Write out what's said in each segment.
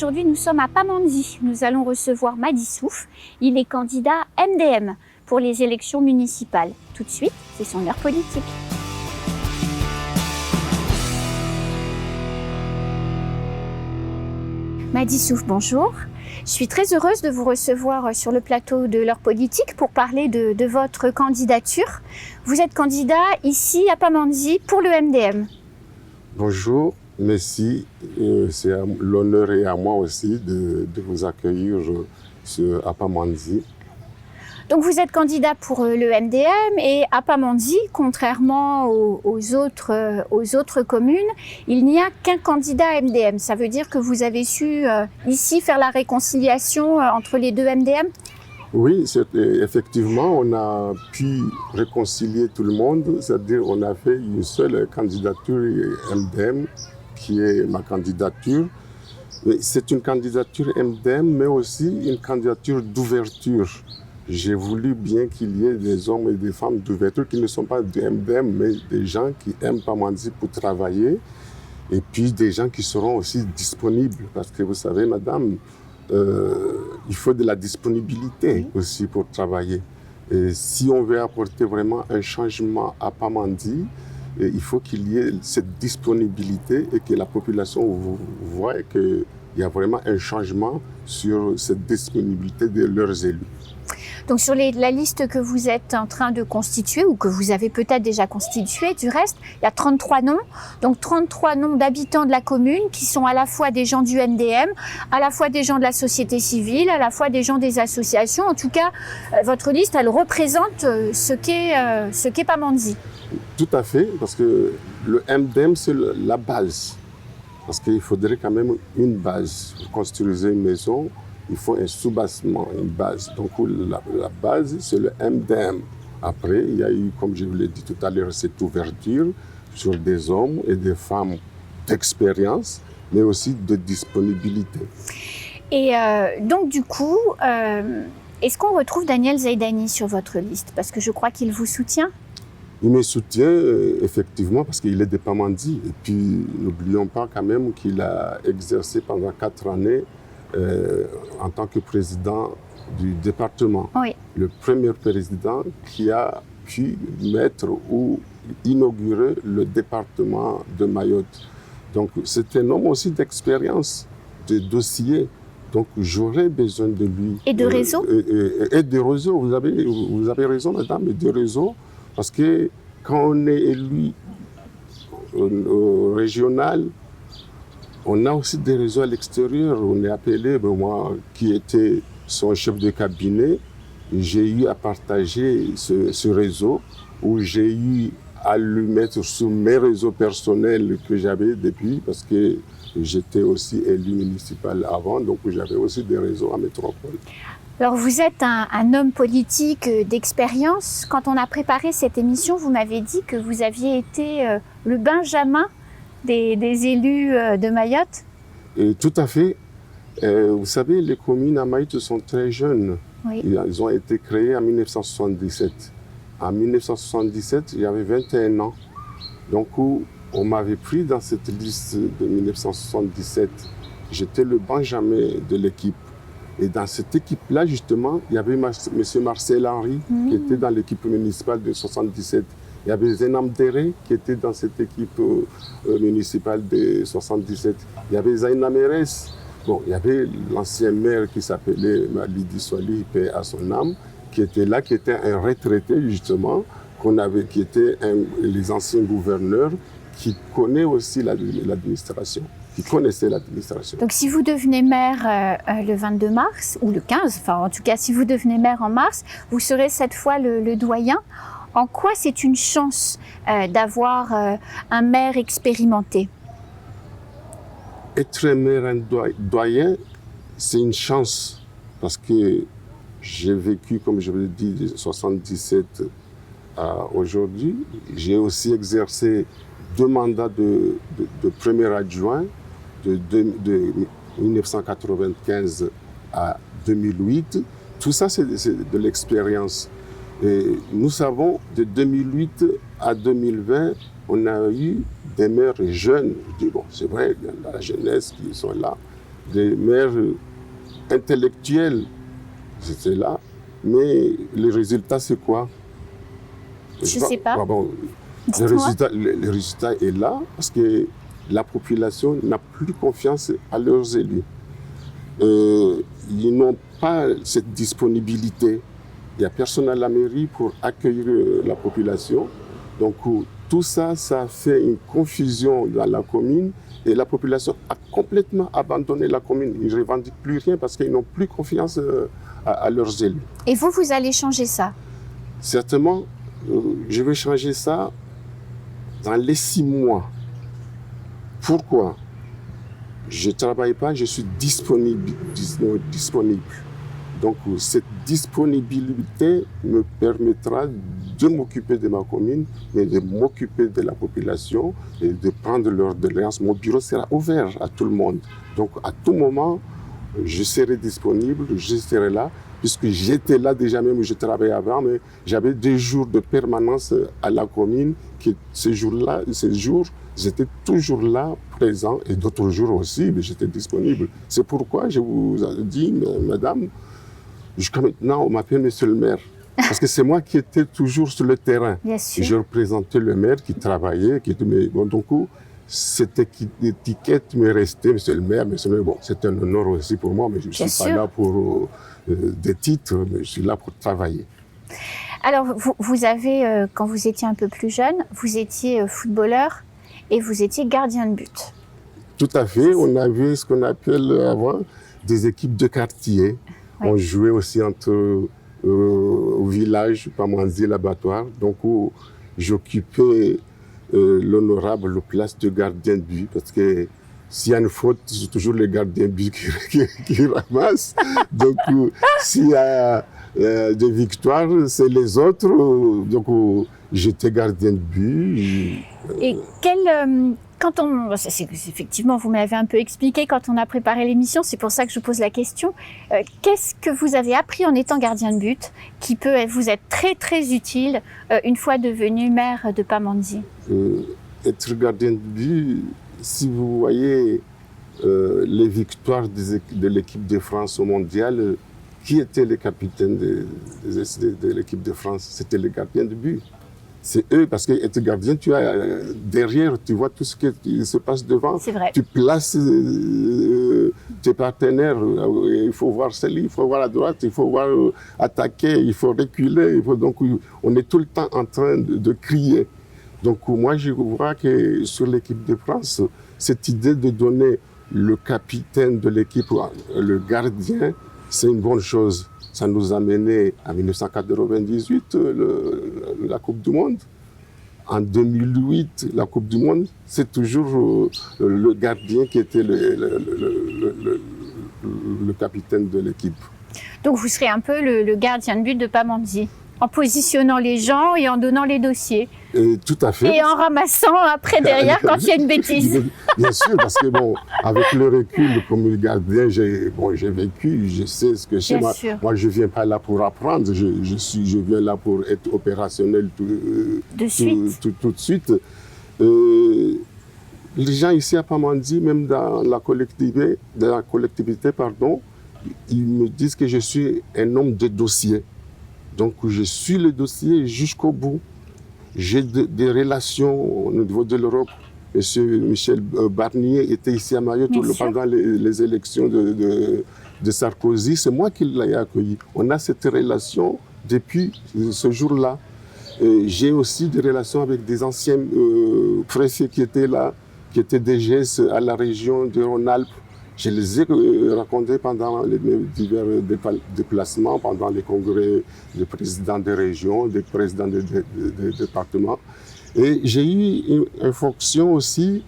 aujourd'hui nous sommes à Pamandzi. Nous allons recevoir Madi Souf. Il est candidat MDM pour les élections municipales. Tout de suite, c'est son heure politique. Madi Souf, bonjour. Je suis très heureuse de vous recevoir sur le plateau de l'heure politique pour parler de votre candidature. Vous êtes candidat ici à Pamandzi pour le MDM. Bonjour, merci. C'est l'honneur et à moi aussi de vous accueillir à Pamandzi. Donc vous êtes candidat pour le MDM et à Pamandzi, contrairement aux autres communes, il n'y a qu'un candidat MDM. Ça veut dire que vous avez su ici faire la réconciliation entre les deux MDM ? Oui, effectivement, on a pu réconcilier tout le monde, c'est-à-dire on a fait une seule candidature MDM, qui est ma candidature. C'est une candidature MDM, mais aussi une candidature d'ouverture. J'ai voulu bien qu'il y ait des hommes et des femmes d'ouverture qui ne sont pas du MDM, mais des gens qui aiment Pamandzi pour travailler, et puis des gens qui seront aussi disponibles, parce que vous savez, madame, il faut de la disponibilité aussi pour travailler. Et si on veut apporter vraiment un changement à Pamandzi, il faut qu'il y ait cette disponibilité et que la population voit qu'il y a vraiment un changement sur cette disponibilité de leurs élus. Donc sur la liste que vous êtes en train de constituer, ou que vous avez peut-être déjà constituée du reste, il y a 33 noms, donc 33 noms d'habitants de la commune qui sont à la fois des gens du MDM, à la fois des gens de la société civile, à la fois des gens des associations. En tout cas, votre liste, elle représente ce qu'est Pamandzi. Tout à fait, parce que le MDM, c'est la base. Parce qu'il faudrait quand même une base. Vous construisez une maison, il faut un soubassement, une base. Donc la base, c'est le MDM. Après, il y a eu, comme je vous l'ai dit tout à l'heure, cette ouverture sur des hommes et des femmes d'expérience, mais aussi de disponibilité. Et donc du coup, est-ce qu'on retrouve Daniel Zaidani sur votre liste? Parce que je crois qu'il vous soutient. Il me soutient effectivement parce qu'il est de Pamandzi. Et puis n'oublions pas quand même qu'il a exercé pendant 4 années en tant que président du département. Oui. Le premier président qui a pu mettre ou inaugurer le département de Mayotte. Donc c'est un homme aussi d'expérience, de dossier. Donc j'aurais besoin de lui. Et de réseau. Et de réseau, vous avez raison madame, et de réseau. Parce que quand on est élu au régional, on a aussi des réseaux à l'extérieur. On est appelé, moi qui étais son chef de cabinet, j'ai eu à partager ce réseau où j'ai eu à lui mettre sur mes réseaux personnels que j'avais depuis, parce que j'étais aussi élu municipal avant, donc j'avais aussi des réseaux à métropole. Alors vous êtes un homme politique d'expérience. Quand on a préparé cette émission, vous m'avez dit que vous aviez été le Benjamin des élus de Mayotte. Et tout à fait. Vous savez, les communes à Mayotte sont très jeunes. Oui. Elles ont été créées en 1977. En 1977, j'avais 21 ans. Donc, on m'avait pris dans cette liste de 1977. J'étais le Benjamin de l'équipe. Et dans cette équipe-là, justement, il y avait M. Marcel Henry, qui était dans l'équipe municipale de 77. Il y avait Zenam Dere, qui était dans cette équipe municipale de 77. Il y avait Zaina Meres. Bon, il y avait l'ancien maire qui s'appelait Lidi Swali, paix à son âme, qui était là, qui était un retraité, justement, qui était les anciens gouverneurs, qui connaît aussi l'administration. Qui connaissaient l'administration. Donc si vous devenez maire le 22 mars, ou le 15, enfin en tout cas si vous devenez maire en mars, vous serez cette fois le doyen. En quoi c'est une chance d'avoir un maire expérimenté? Être maire, un doyen, c'est une chance parce que j'ai vécu, comme je vous l'ai dit, de 77 à aujourd'hui. J'ai aussi exercé 2 mandats de premier adjoint de 1995 à 2008. Tout ça, c'est de l'expérience. Et nous savons, de 2008 à 2020, on a eu des maires jeunes. Je dis, bon, c'est vrai, il y a la jeunesse qui sont là, des maires intellectuels. J'étais là, mais le résultat, c'est quoi? Je ne sais pas. Le résultat est là parce que la population n'a plus confiance à leurs élus. Ils n'ont pas cette disponibilité. Il n'y a personne à la mairie pour accueillir la population. Donc tout ça, ça fait une confusion dans la commune et la population a complètement abandonné la commune. Ils ne revendiquent plus rien parce qu'ils n'ont plus confiance à leurs élus. Et vous allez changer ça? Certainement, je vais changer ça dans les 6 mois. Pourquoi? Je ne travaille pas, je suis disponible. Donc, cette disponibilité me permettra de m'occuper de ma commune, mais de m'occuper de la population et de prendre leur doléance. Mon bureau sera ouvert à tout le monde. Donc, à tout moment, je serai disponible, je serai là, puisque j'étais là déjà, même où je travaillais avant, mais j'avais des jours de permanence à la commune, qui ces jours, j'étais toujours là, présent, et d'autres jours aussi, mais j'étais disponible. C'est pourquoi je vous ai dit, madame, jusqu'à maintenant, on m'appelle monsieur le maire. Parce que c'est moi qui étais toujours sur le terrain. Bien sûr. Je représentais le maire qui travaillait, donc cette étiquette m'est restée, monsieur le maire, bon, c'est un honneur aussi pour moi, mais je ne suis pas là pour des titres, mais je suis là pour travailler. Alors, vous avez, quand vous étiez un peu plus jeune, vous étiez footballeur et vous étiez gardien de but. Tout à fait. On avait ce qu'on appelle avant des équipes de quartier. Ouais. On jouait aussi au village, Pamandzi, l'abattoir. Donc, j'occupais l'honorable place de gardien de but parce que s'il y a une faute, c'est toujours le gardien de but qui ramasse. Donc, s'il y a des victoires, c'est les autres. Donc, j'étais gardien de but. Et effectivement, vous m'avez un peu expliqué quand on a préparé l'émission, c'est pour ça que je vous pose la question. Qu'est-ce que vous avez appris en étant gardien de but qui peut vous être très très utile une fois devenu maire de Pamandzi? Être gardien de but, si vous voyez les victoires de l'équipe de France au mondial, qui était le capitaine de l'équipe de France? C'était le gardien de but. C'est eux, parce que être gardien, tu as derrière, tu vois tout ce qui se passe devant. C'est vrai. Tu places tes partenaires. Il faut voir celui, il faut voir à droite, il faut voir attaquer, il faut reculer. Donc, on est tout le temps en train de crier. Donc, moi, je vois que sur l'équipe de France, cette idée de donner le capitaine de l'équipe, le gardien, c'est une bonne chose. Ça nous a mené en 1998, la Coupe du Monde. En 2008, la Coupe du Monde, c'est toujours le gardien qui était le capitaine de l'équipe. Donc vous serez un peu le gardien de but de Pamandzi, en positionnant les gens et en donnant les dossiers. Tout à fait. Et en ramassant après derrière quand il y a une bêtise. Bien sûr, parce que bon, avec le recul, comme gardien, j'ai vécu, je sais ce que c'est. Moi, je ne viens pas là pour apprendre, je viens là pour être opérationnel tout de suite. Les gens ici à Pamandzi, même dans la collectivité, ils me disent que je suis un homme de dossier. Donc, je suis le dossier jusqu'au bout. J'ai des relations au niveau de l'Europe. Monsieur Michel Barnier était ici à Mayotte pendant les élections de Sarkozy. C'est moi qui l'ai accueilli. On a cette relation depuis ce jour-là. J'ai aussi des relations avec des anciens préfets qui étaient là, qui étaient DGS à la région de Rhône-Alpes. Je les ai racontés pendant les divers déplacements, pendant les congrès des présidents des régions, des présidents des départements. Et j'ai eu une fonction aussi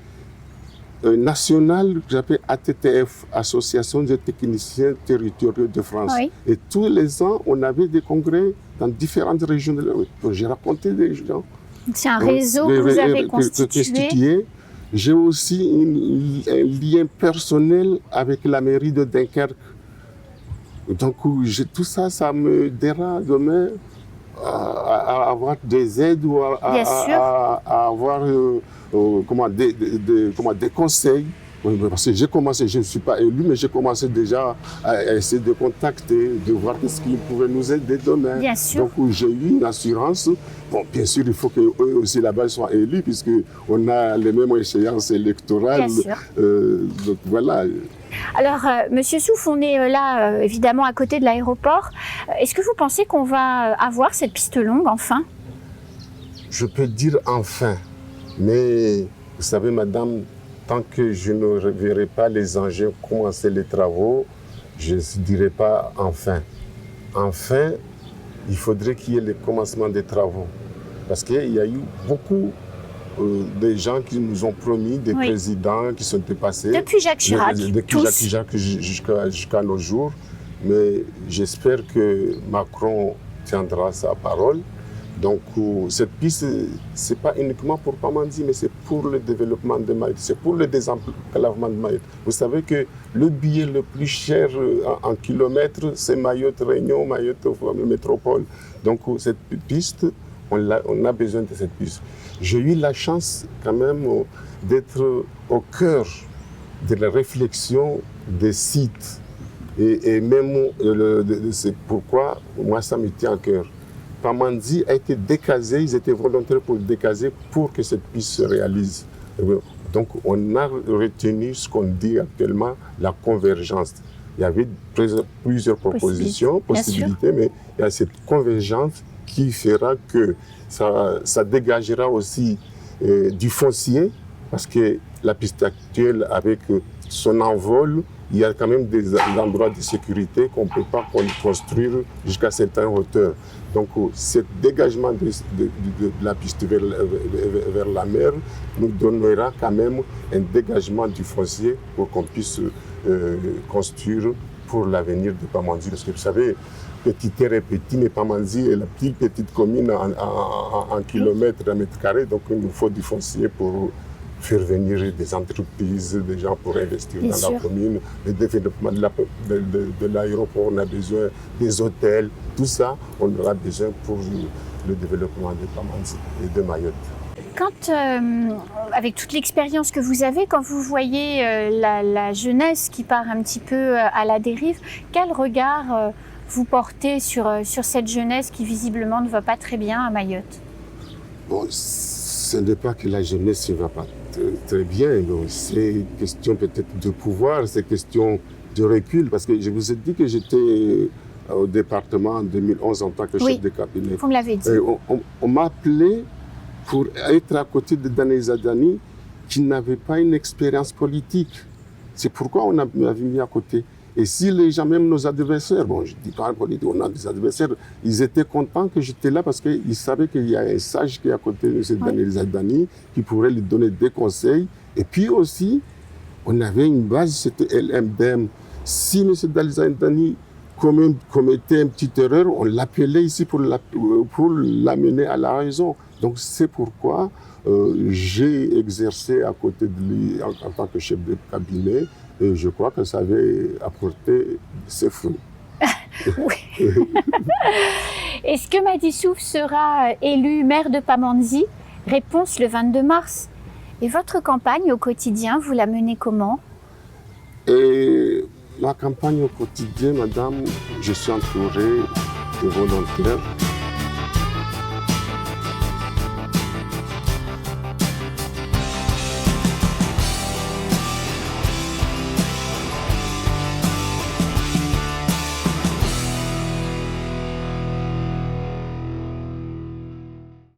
nationale que j'appelle ATTF, Association des techniciens territoriaux de France. Oui. Et tous les ans, on avait des congrès dans différentes régions de l'Europe. J'ai raconté des gens. C'est un réseau que vous avez constitué. J'ai aussi un lien personnel avec la mairie de Dunkerque. Donc, tout ça, ça me aidera demain à avoir des aides ou à avoir des conseils Oui, parce que j'ai commencé, je ne suis pas élu, mais j'ai commencé déjà à essayer de contacter, de voir ce qui pouvait nous aider demain. Bien sûr. Donc j'ai eu une assurance. Bon, bien sûr, il faut qu'eux aussi là-bas soient élus, puisqu'on a les mêmes échéances électorales. Bien sûr. Donc voilà. Alors, Monsieur Souf, on est là, évidemment, à côté de l'aéroport. Est-ce que vous pensez qu'on va avoir cette piste longue, enfin? Je peux dire enfin, mais vous savez, madame, tant que je ne verrai pas les engins commencer les travaux, je ne dirai pas enfin. Enfin, il faudrait qu'il y ait le commencement des travaux. Parce qu'il y a eu beaucoup de gens qui nous ont promis, des présidents qui sont dépassés. Depuis Jacques Chirac, depuis Jacques Chirac jusqu'à nos jours. Mais j'espère que Macron tiendra sa parole. Donc cette piste, ce n'est pas uniquement pour Pamandzi, mais c'est pour le développement de Mayotte, c'est pour le désenclavement de Mayotte. Vous savez que le billet le plus cher en kilomètres, c'est Mayotte-Réunion, Mayotte-Métropole. Donc cette piste, on a besoin de cette piste. J'ai eu la chance quand même d'être au cœur de la réflexion des sites. Et même, c'est pourquoi moi ça me tient à cœur. Pamandzi a été décasé, ils étaient volontaires pour le décaser pour que cette piste se réalise. Donc on a retenu ce qu'on dit actuellement la convergence. Il y avait plusieurs propositions, possibilités, mais il y a cette convergence qui fera que ça dégagera aussi du foncier, parce que la piste actuelle, avec son envol, il y a quand même des endroits de sécurité qu'on ne peut pas construire jusqu'à certaines hauteurs. Donc, ce dégagement de la piste vers la mer nous donnera quand même un dégagement du foncier pour qu'on puisse construire pour l'avenir de Pamandzi. Parce que vous savez, Petit Terre est petit, mais Pamandzi est la petite commune en kilomètres, en mètres carrés. Donc, il nous faut du foncier pour faire venir des entreprises, des gens pour investir dans la commune, le développement de l'aéroport, on a besoin des hôtels, tout ça, on aura besoin pour le développement de Pamandzi et de Mayotte. Quand, avec toute l'expérience que vous avez, quand vous voyez la jeunesse qui part un petit peu à la dérive, quel regard vous portez sur cette jeunesse qui visiblement ne va pas très bien à Mayotte? Bon, ce n'est pas que la jeunesse ne va pas très bien, c'est question peut-être de pouvoir, c'est question de recul, parce que je vous ai dit que j'étais au département en 2011 en tant que chef de cabinet. Vous me l'avez dit. On m'a appelé pour être à côté de Daniel Zadani qui n'avait pas une expérience politique. C'est pourquoi on m'avait mis à côté. Et si les gens, même nos adversaires, bon, je ne dis pas en politique, on a des adversaires, ils étaient contents que j'étais là parce qu'ils savaient qu'il y a un sage qui est à côté de M. Daniel Zadani qui pourrait lui donner des conseils. Et puis aussi, on avait une base, c'était LMDM. Si M. Daniel Zadani commettait une petite erreur, on l'appelait ici pour l'amener à la raison. Donc c'est pourquoi j'ai exercé à côté de lui en tant que chef de cabinet. Et je crois que ça avait apporté ses fruits. Oui. Est-ce que Madi Souf sera élu maire de Pamandzi? Réponse le 22 mars. Et votre campagne au quotidien, vous la menez comment? Et la campagne au quotidien, madame, je suis entouré de volontaires